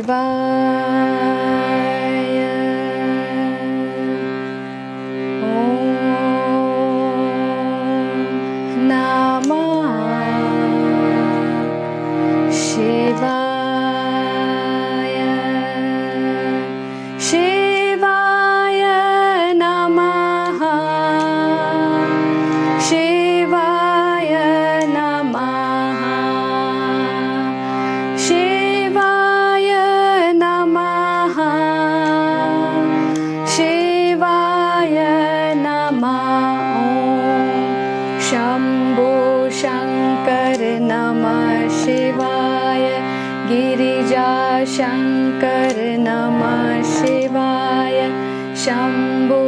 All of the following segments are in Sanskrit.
शिवाय। ॐ नमः शिवाय। शिवाय नमः। शिवाय नमः। शिवाय नमः। शिवाय नमः। शम्भो शङ्कर नमः शिवाय। गिरिजा शङ्कर नमः शिवाय। शम्भो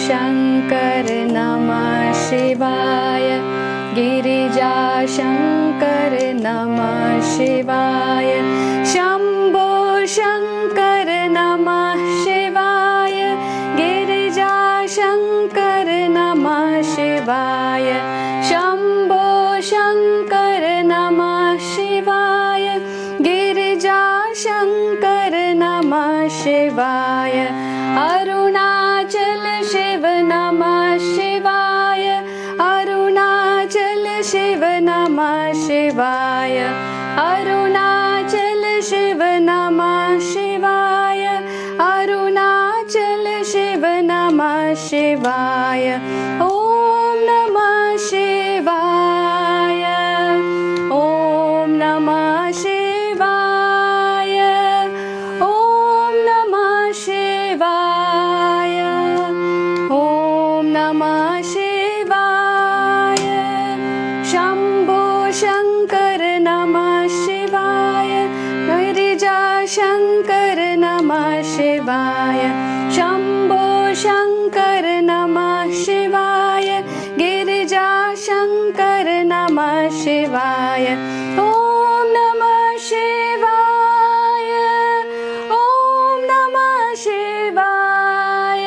शङ्कर नमः शिवाय। गिरिजा शङ्कर नमः शिवाय। शम्भो शङ्कर नमः शिवाय। गिरिजा शङ्कर नमः शिवाय। शम्भो शङ्कर नमः शिवाय। गिरिजा शङ्कर नमः शिवाय। अरुणाचल शिव नमः शिवाय। अरुणाचल शिव नमः शिवाय। अरुणाचल शिव नमः शिवाय। अरुणाचल शिव नमः शिवाय। ॐ नमः शिवाय। ॐ नमः शिवाय। ॐ नमः शिवाय। ॐ नमः शिवाय। शम्भो शङ्कर नमः शिवाय। गिरिजा शङ्कर नमः शिवाय। शम्भो शङ्कर नमः शिवाय। गिरिजा शङ्कर नमः शिवाय। ॐ नमः शिवाय। ॐ नमः शिवाय।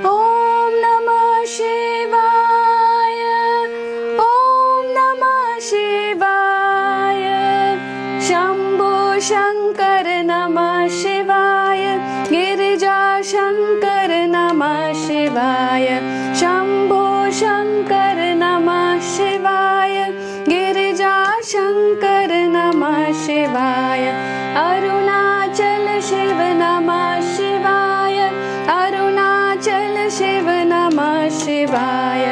ॐ नमः शिवाय। ॐ नमः शिवाय। शम्भो शङ्कर नमः शिवाय। गिरिजा शङ्कर नमः शिवाय। शम्भो शङ्कर नमः शिवाय। गिरिजा शङ्कर नमः शिवाय। अरुणाचल शिव नमः शिवाय। अरुणाचल शिव नमः शिवाय।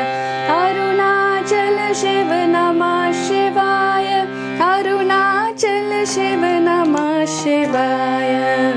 अरुणाचल शिव नमः शिवाय। अरुणाचल शिव नमः शिवाय।